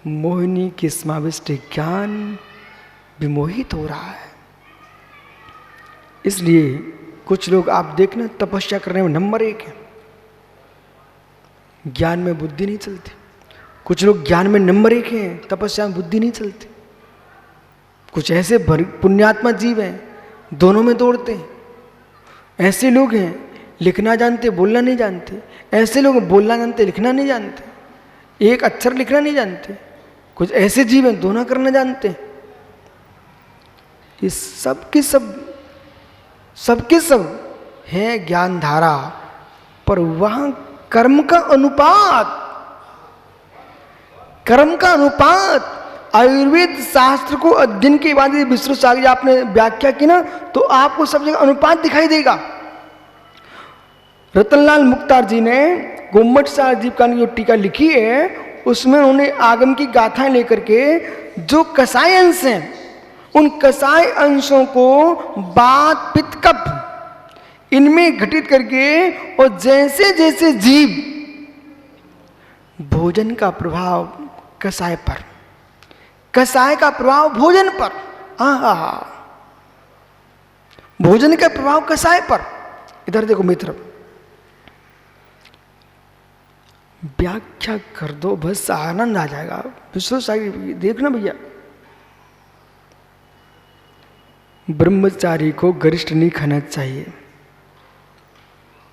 मोहिनी के समाविष्ट ज्ञान विमोहित हो रहा है। इसलिए कुछ लोग आप देखना तपस्या करने में नंबर 1 है, ज्ञान में बुद्धि नहीं चलती। कुछ लोग ज्ञान में नंबर 1 हैं, तपस्या में बुद्धि नहीं चलती। कुछ ऐसे पुण्यात्मा जीव हैं, दोनों में दौड़ते हैं। ऐसे लोग हैं लिखना जानते बोलना नहीं जानते, ऐसे लोग बोलना जानते लिखना नहीं जानते, एक अक्षर लिखना नहीं जानते। कुछ ऐसे जीव हैं दोनों करना जानते हैं। ये सब के सब है ज्ञान धारा, पर वहां कर्म का अनुपात आयुर्वेद शास्त्र को अध्ययन के बाद विस्तृत सागर आपने व्याख्या की ना, तो आपको सब जगह अनुपात दिखाई देगा। रतनलाल मुक्तार जी ने गोमट सार जीव का जो टीका लिखी है, उसमें उन्होंने आगम की गाथाएं लेकर के जो कसाय अंश हैं, उन कसाय अंशों को वात पित्त कफ इनमें घटित करके, और जैसे जैसे जीव भोजन का प्रभाव कसाय पर, कसाय का प्रभाव भोजन पर, भोजन का प्रभाव कसाय पर। इधर देखो मित्र, व्याख्या कर दो बस आनंद आ जाएगा। विश्व देखना भैया, ब्रह्मचारी को गरिष्ठ नहीं खाना चाहिए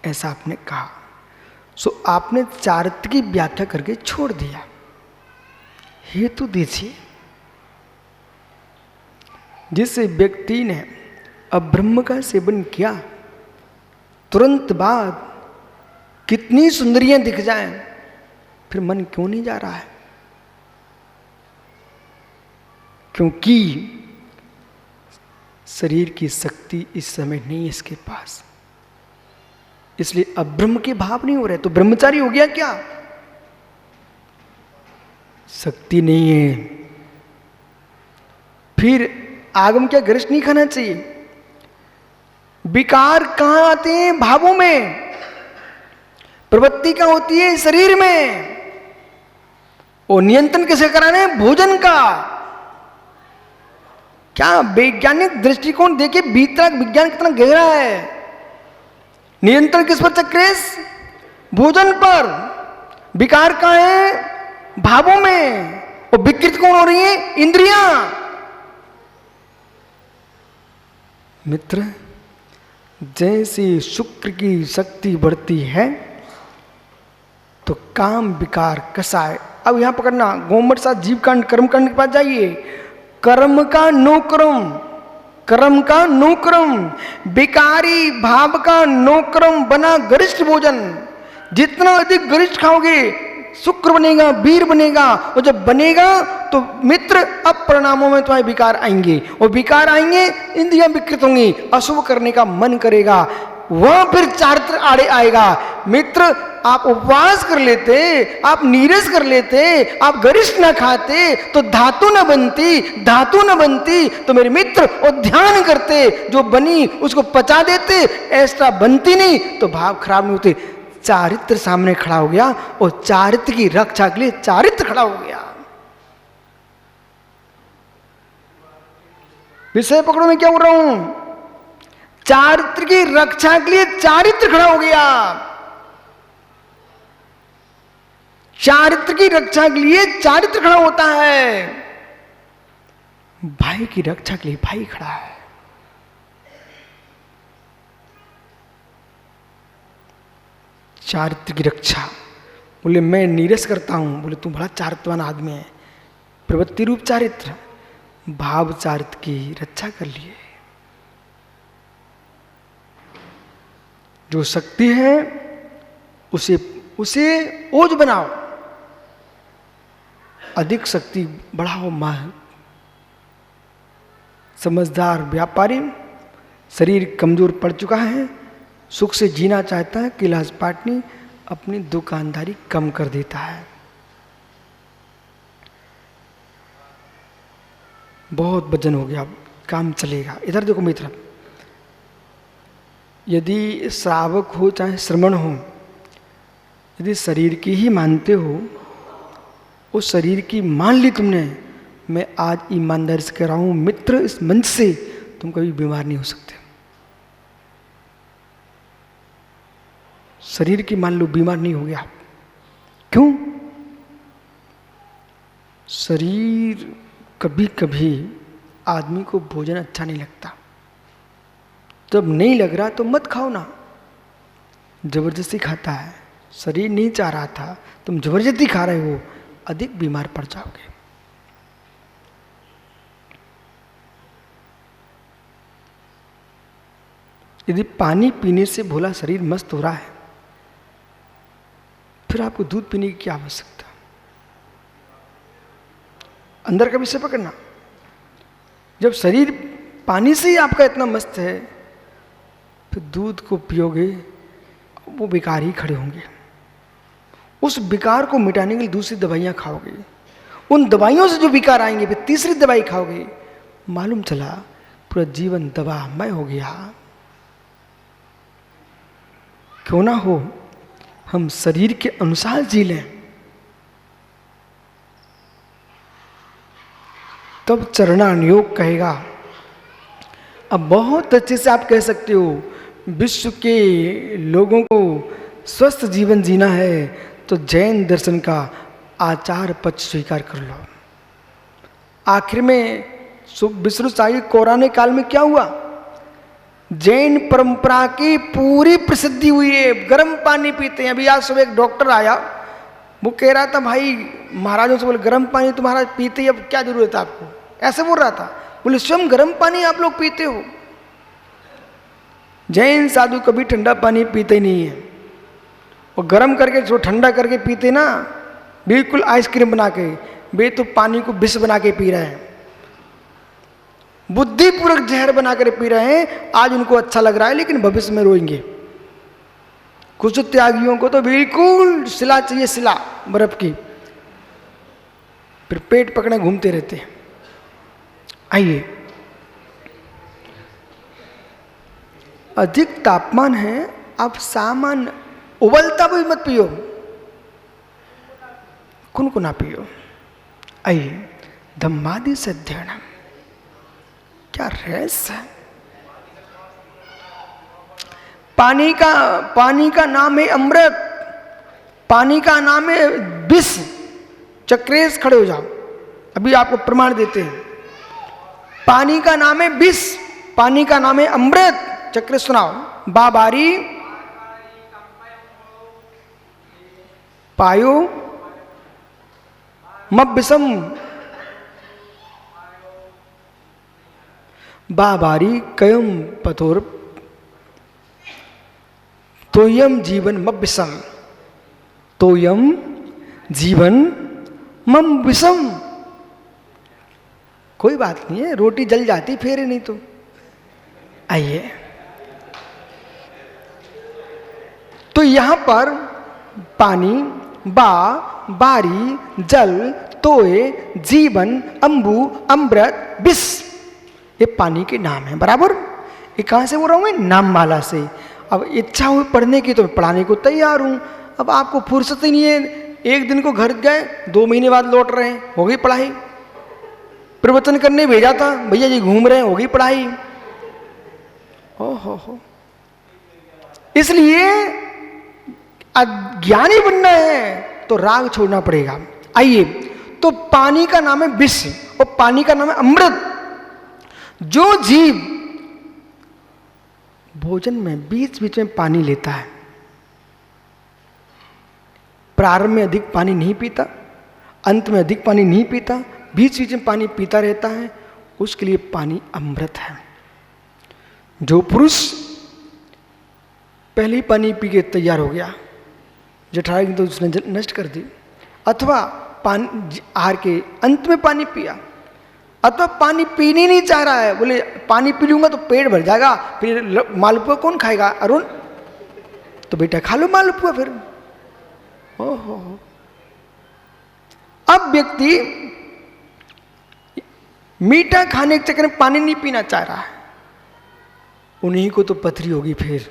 ऐसा आपने कहा, सो आपने चारित्र की व्याख्या करके छोड़ दिया। हेतु दीजिए। जिस व्यक्ति ने अब्रह्म का सेवन किया, तुरंत बाद कितनी सुंदरियां दिख जाएं, फिर मन क्यों नहीं जा रहा है? क्योंकि शरीर की शक्ति इस समय नहीं है इसके पास, इसलिए अब्रह्म के भाव नहीं हो रहे। तो ब्रह्मचारी हो गया क्या? शक्ति नहीं है। फिर आगम क्या गरिष्ठ नहीं खाना चाहिए? विकार कहां आते हैं? भावों में। प्रवृत्ति कहां होती है? शरीर में। और नियंत्रण किसे कराना है? भोजन का। क्या वैज्ञानिक दृष्टिकोण देखिए, भीतर विज्ञान कितना गहरा है। नियंत्रण किस पर चक्रेश? भोजन पर। विकार कहां है? भावों में। और विकृत कौन हो रही है? इंद्रियां। मित्र, जैसे शुक्र की शक्ति बढ़ती है तो काम विकार कसाय। अब यहां पकड़ना, गोमट साथ जीवकांड कर्मकांड के पास जाइए। कर्म का नोक्रम, कर्म का नोक्रम, विकारी भाव का नोक्रम बना गरिष्ठ भोजन। जितना अधिक गरिष्ठ खाओगे, शुक्र बनेगा, वीर बनेगा, और जब बनेगा तो मित्र अब परिणामों में तुम्हारे विकार आएंगे, और विकार आएंगे, इंद्रियां विकृत होंगी, अशुभ करने का मन करेगा, वह फिर चारित्र आड़े आएगा। मित्र, आप उपवास कर लेते, आप नीरस कर लेते, आप गरिष्ठ न खाते तो धातु न बनती, धातु न बनती तो मेरे मित्र और ध्यान करते, जो बनी उसको पचा देते, ऐसा बनती नहीं तो भाव खराब नहीं होते। चारित्र सामने खड़ा हो गया, और चारित्र की रक्षा के लिए चारित्र खड़ा हो गया। विषय पकड़ो, मैं क्या बोल रहा हूं? चारित्र की रक्षा के लिए चारित्र खड़ा हो गया। चारित्र की रक्षा के लिए चारित्र खड़ा होता है। भाई की रक्षा के लिए भाई खड़ा है। चारित्र की रक्षा। बोले मैं नीरस करता हूं, बोले तू बड़ा चारित्रवान आदमी है। प्रवृत्ति रूप चारित्र, भाव चारित्र की रक्षा कर लिए। जो शक्ति है उसे ओज बनाओ, अधिक शक्ति बढ़ाओ। मां समझदार व्यापारी, शरीर कमजोर पड़ चुका है, सुख से जीना चाहता है, कैलाश पाटनी अपनी दुकानदारी कम कर देता है। बहुत वजन हो गया, काम चलेगा। इधर देखो मित्र, यदि श्रावक हो चाहे श्रमण हो, यदि शरीर की ही मानते हो उस शरीर की मान ली तुमने, मैं आज ईमानदारी से कह रहा हूं मित्र, इस मंच से तुम कभी बीमार नहीं हो सकते। शरीर की मान लो बीमार नहीं हो गया, क्यों? शरीर कभी कभी आदमी को भोजन अच्छा नहीं लगता, जब नहीं लग रहा तो मत खाओ ना, जबरदस्ती खाता है, शरीर नहीं चाह रहा था, तुम जबरदस्ती खा रहे हो, अधिक बीमार पड़ जाओगे। यदि पानी पीने से भोला शरीर मस्त हो रहा है, फिर आपको दूध पीने की क्या आवश्यकता? अंदर का विषय पकड़ना। जब शरीर पानी से ही आपका इतना मस्त है, फिर दूध को पियोगे, वो विकार ही खड़े होंगे। उस विकार को मिटाने के लिए दूसरी दवाइयां खाओगे, उन दवाइयों से जो विकार आएंगे, फिर तीसरी दवाई खाओगे, मालूम चला पूरा जीवन दवामय हो गया। क्यों ना हो हम शरीर के अनुसार जी लें, तब चरणान योग कहेगा। अब बहुत अच्छे से आप कह सकते हो विश्व के लोगों को स्वस्थ जीवन जीना है तो जैन दर्शन का आचार पक्ष स्वीकार कर लो। आखिर में विष्णु शाही कोरोना काल में क्या हुआ? जैन परंपरा की पूरी प्रसिद्धि हुई है, गर्म पानी पीते हैं। अभी आज सुबह एक डॉक्टर आया, वो कह रहा था भाई महाराजों से, बोले गर्म पानी तो महाराज पीते ही, अब क्या जरूरत है आपको, ऐसे बोल रहा था। बोले स्वयं गर्म पानी आप लोग पीते हो। जैन साधु कभी ठंडा पानी पीते ही नहीं है, वो गर्म करके जो ठंडा करके पीते ना, बिल्कुल आइसक्रीम बना के, वे तो पानी को विष बना के पी रहे हैं, बुद्धिपूर्वक जहर बनाकर पी रहे हैं। आज उनको अच्छा लग रहा है, लेकिन भविष्य में रोएंगे। कुछ त्यागियों को तो बिल्कुल सिला चाहिए, सिला बर्फ की, फिर पेट पकड़े घूमते रहते हैं। आइए, अधिक तापमान है, आप सामान्य उबलता भी मत पियो, कुनकुना पियो। आइए, धम्मादि से अध्ययन, क्या रहस्य है। पानी का नाम है अमृत, पानी का नाम है विष। चक्रेश खड़े हो जाओ, अभी आपको प्रमाण देते हैं। पानी का नाम है विष, पानी का नाम है अमृत। चक्रेश सुनाओ। बाबारी पायो मब्बिसम, बाबारी कयम पथोर तोयम जीवन मब्बिसम, तोयम जीवन मम विषम। कोई बात नहीं है, रोटी जल जाती फेरे नहीं तो। आइए, तो यहां पर पानी, बारी, जल, तोय, जीवन, अंबु, अमृत, विष, ये पानी के नाम है। बराबर? ये कहां से बोल रहा हूं मैं? नाम माला से। अब इच्छा हुई पढ़ने की तो मैं पढ़ाने को तैयार हूं। अब आपको फुर्सत ही नहीं है, एक दिन को घर गए, 2 महीने बाद लौट रहे हैं, हो गई पढ़ाई। प्रवचन करने भेजा था, भैया जी घूम रहे हैं, हो गई पढ़ाई। हो। इसलिए अज्ञानी बनना है तो राग छोड़ना पड़ेगा। आइए, तो पानी का नाम है विष और पानी का नाम है अमृत। जो जीव भोजन में बीच बीच में पानी लेता है, प्रारंभ में अधिक पानी नहीं पीता, अंत में अधिक पानी नहीं पीता, बीच बीच में पानी पीता रहता है, उसके लिए पानी अमृत है। जो पुरुष पहले ही पानी पी के तैयार हो गया, जठराग्नि तो उसने नष्ट कर दी, अथवा पानी आहार के अंत में पानी पिया, अथवा पानी पीने नहीं चाह रहा है, बोले पानी पी लूंगा तो पेट भर जाएगा, फिर मालपुआ कौन खाएगा अरुण? तो बेटा खा लो मालपुआ फिर। ओहो, अब व्यक्ति मीठा खाने के चक्कर में पानी नहीं पीना चाह रहा है, उन्हीं को तो पथरी होगी। फिर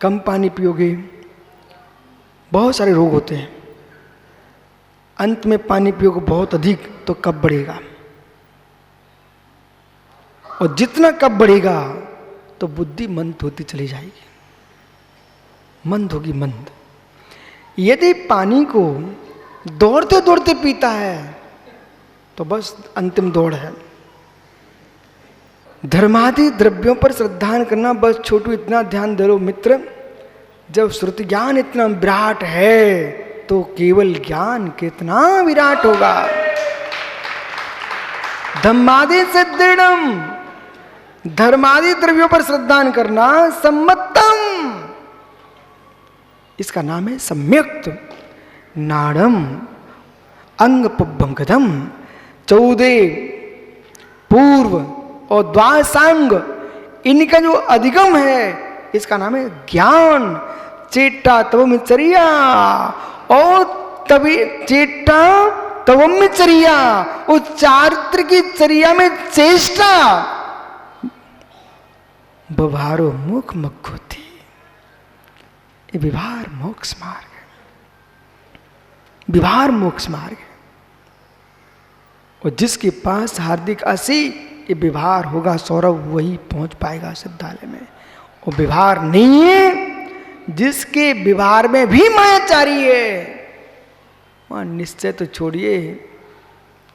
कम पानी पियोगे, बहुत सारे रोग होते हैं। अंत में पानी पियोगे बहुत अधिक तो कफ बढ़ेगा, और जितना कफ बढ़ेगा तो बुद्धि मंद होती चली जाएगी, मंद होगी मंद। यदि पानी को दौड़ते दौड़ते पीता है तो बस अंतिम दौड़ है। धर्मादि द्रव्यों पर श्रद्धा करना, बस छोटू इतना ध्यान दे लो मित्र, जब श्रुति ज्ञान इतना विराट है तो केवल ज्ञान कितना विराट होगा। धम्मादि से दृढ़म, धर्मादि द्रव्यों पर श्रद्धा करना सम्मतम, इसका नाम है सम्यक्त। नाड़म अंग पुब्बंगदम, 14 पूर्व और द्वासांग, इनका जो अधिगम है इसका नाम है ज्ञान। चेटा तवमिचर्या, और तभी चेटा तवमिचर्या, उस चारित्र की चर्या में चेष्टा व्यवहारो मुख मुख होती, ये व्यवहार मोक्ष मार्ग है, व्यवहार मोक्ष मार्ग है। और जिसके पास हार्दिक आशी ये व्यवहार होगा सौरभ, वही पहुंच पाएगा सिद्धालय में। और व्यवहार नहीं है, जिसके व्यवहार में भी मायाचारी है, वहां निश्चय तो छोड़िए,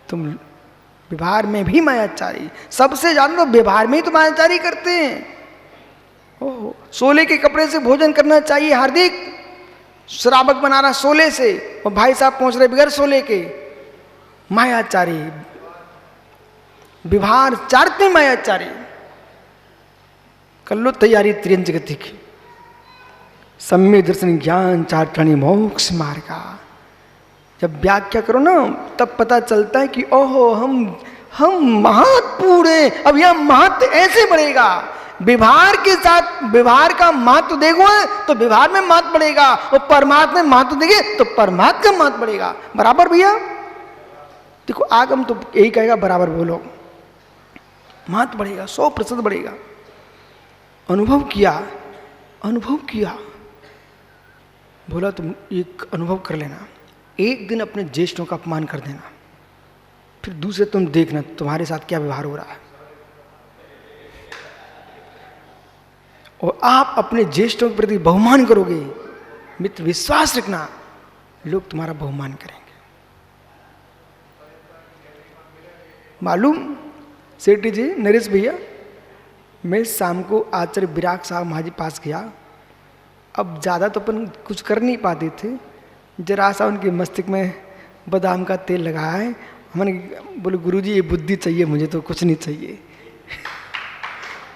तुम व्यवहार में भी मायाचारी, सबसे ज्यादा तो व्यवहार में ही तो मायाचारी करते हैं। ओह, सोले के कपड़े से भोजन करना चाहिए हार्दिक, श्रावक बना रहा सोले से, और भाई साहब पहुंच रहे बगैर सोले के, मायाचारी, व्यवहार चारते मायाचारी। कर लो तैयारी त्रियंच गति की। सम्यक दर्शन ज्ञान चारणी मोक्ष मार्गा। जब व्याख्या करो ना तब पता चलता है कि ओहो हम महत्वपूर्ण हैं। अब यह महत्व ऐसे बढ़ेगा, व्यवहार के साथ व्यवहार का महत्व देखो तो व्यवहार में महत्व बढ़ेगा, और परमात्मा में महत्व देखे तो परमात्मा का महत्व बढ़ेगा। बराबर भैया? देखो आगम तो यही कहेगा बराबर बोलो, महत्व बढ़ेगा, 100% बढ़ेगा। अनुभव किया, बोला तुम एक अनुभव कर लेना, एक दिन अपने ज्येष्ठों का अपमान कर देना, फिर दूसरे तुम देखना तुम्हारे साथ क्या व्यवहार हो रहा है। और आप अपने ज्येष्ठों के प्रति बहुमान करोगे, मित्र विश्वास रखना लोग तुम्हारा बहुमान करेंगे। मालूम सेठी जी, नरेश भैया, मैं शाम को आचार्य विराग साहब महाजी पास गया। अब ज़्यादा तो अपन कुछ कर नहीं पाते थे, जरा सा उनके मस्तिष्क में बादाम का तेल लगाया है। हमने बोले गुरुजी ये बुद्धि चाहिए मुझे, तो कुछ नहीं चाहिए।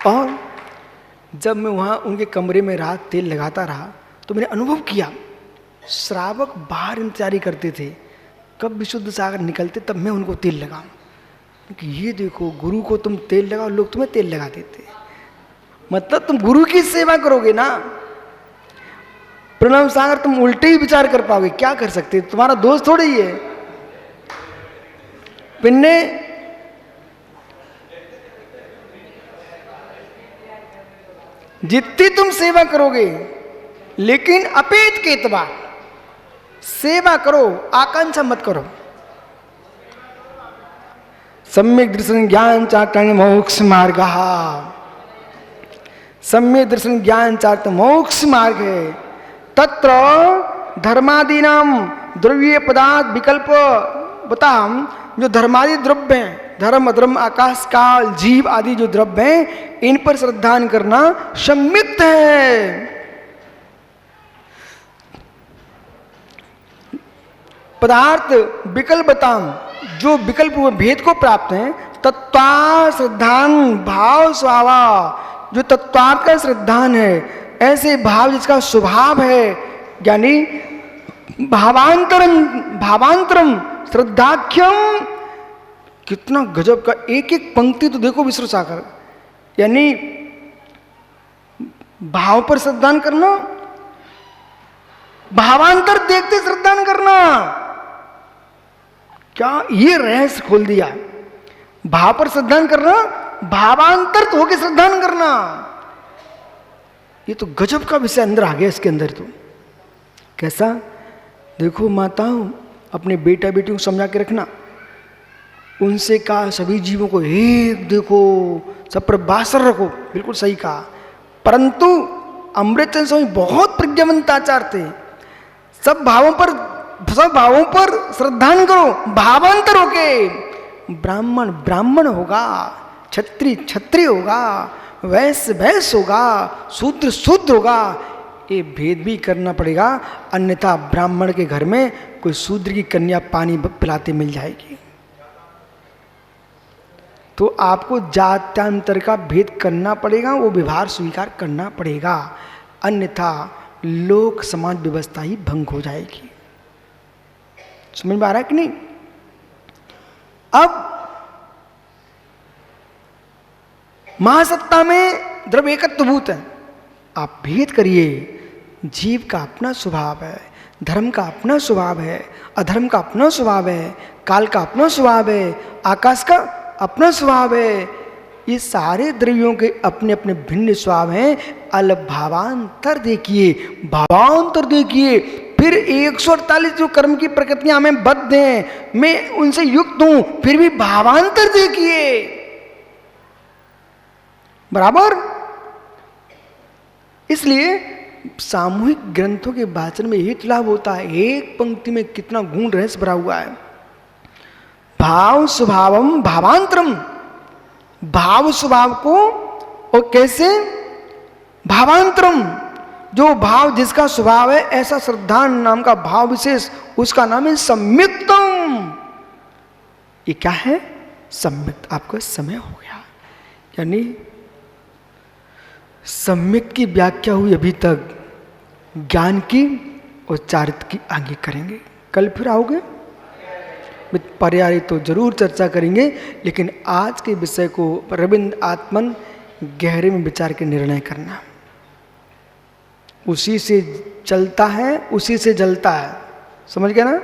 और जब मैं वहाँ उनके कमरे में रात तेल लगाता रहा तो मैंने अनुभव किया, श्रावक बाहर इंतजारी करते थे कब विशुद्ध सागर निकलते तब मैं उनको तेल लगाऊं, कि ये देखो गुरु को तुम तेल लगाओ, लोग तुम्हें तेल लगा देते। मतलब तुम गुरु की सेवा करोगे ना, प्रणव सागर तुम उल्टे ही विचार कर पाओगे, क्या कर सकते, तुम्हारा दोस्त थोड़ी ही है। पिन्ने जितनी तुम सेवा करोगे, लेकिन अपेत के एतबार सेवा करो, आकांक्षा मत करो। सम्यक दर्शन ज्ञान चाटन मोक्ष मार्ग, सम्यक दर्शन ज्ञान चाट मोक्ष मार्ग है। तत्र धर्मादीनाम द्रव्य पदार्थ विकल्प बताम, जो धर्मादि द्रव्य हैं, धर्म अधर्म आकाश काल जीव आदि जो द्रव्य हैं, इन पर श्रद्धा करना सम्मित है। पदार्थ विकल्प बताम, जो विकल्प भेद को प्राप्त हैं, तत्वा श्रद्धान भाव स्वभावा, जो तत्वार्थ का श्रद्धान है, ऐसे भाव जिसका स्वभाव है, यानी भावांतरम श्रद्धाख्यम। कितना गजब का एक एक पंक्ति तो देखो विष्णु सागर, यानी भाव पर श्रद्धान करना, भावांतर देखते श्रद्धान करना। क्या ये रहस्य खोल दिया, भाव पर श्रद्धान करना, भावांतर तो होकर श्रद्धान करना। ये तो गजब का विषय अंदर आ गया इसके अंदर। तो कैसा देखो माताओं, अपने बेटा बेटियों को समझा के रखना। उनसे कहा सभी जीवों को एक देखो, सब पर बासर रखो, बिल्कुल सही कहा। परंतु अमृतचंद स्वामी बहुत प्रज्ञावंत आचार्य थे। सब भावों पर श्रद्धा न करो, भावांतर होके ब्राह्मण ब्राह्मण होगा, क्षत्रिय क्षत्रिय होगा, वैश्य वैश्य होगा, शूद्र शूद्र होगा, ये भेद भी करना पड़ेगा, अन्यथा ब्राह्मण के घर में कोई शूद्र की कन्या पानी पिलाते मिल जाएगी। तो आपको जात्यांतर का भेद करना पड़ेगा, वो व्यवहार स्वीकार करना पड़ेगा, अन्यथा लोक समाज व्यवस्था ही भंग हो जाएगी। समझ में आ रहा है कि नहीं? अब महासत्ता में द्रव्य एकत्वभूत है, आप भेद करिए। जीव का अपना स्वभाव है, धर्म का अपना स्वभाव है, अधर्म का अपना स्वभाव है, काल का अपना स्वभाव है, आकाश का अपना स्वभाव है। ये सारे द्रव्यों के अपने अपने भिन्न स्वभाव हैं। अलग भावांतर देखिए, भावांतर देखिए। फिर 148 जो कर्म की प्रकृतियां हमें बद्ध हैं, मैं उनसे युक्त हूं, फिर भी भावांतर देखिए, बराबर। इसलिए सामूहिक ग्रंथों के वाचन में एक लाभ होता है, एक पंक्ति में कितना गुण रहस्य भरा हुआ है। भाव स्वभावम भावांतरम, भाव स्वभाव को और कैसे भावांतरम, जो भाव जिसका स्वभाव है, ऐसा श्रद्धा नाम का भाव विशेष, उसका नाम है सम्यक्तम। ये क्या है? सम्यक्त। आपका समय हो गया, यानी सम्यक की व्याख्या हुई अभी तक, ज्ञान की और चारित्र की आगे करेंगे। कल फिर आओगे, पर्याय तो जरूर चर्चा करेंगे, लेकिन आज के विषय को रविंद्र आत्मन गहरे में विचार के निर्णय करना। उसी से चलता है, उसी से जलता है, समझ गया ना?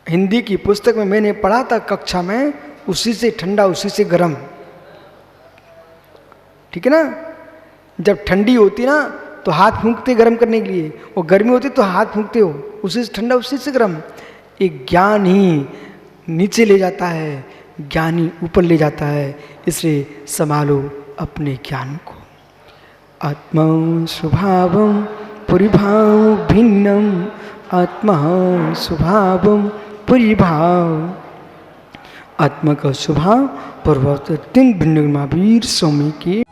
हिंदी की पुस्तक में मैंने पढ़ा था कक्षा में, उसी से ठंडा उसी से गर्म, ठीक है ना? जब ठंडी होती ना तो हाथ फूंकते गर्म करने के लिए, और गर्मी होती तो हाथ फूंकते हो, उसी से ठंडा उसी से गर्म। एक ज्ञान ही नीचे ले जाता है, ज्ञानी ऊपर ले जाता है। इसलिए संभालो अपने ज्ञान को। आत्मा स्वभावम परिभाव भिन्नम, आत्मा स्वभावम परिभाव। आत्मा का स्वभाव प्रभाव 3 भिन्न महावीर स्वामी के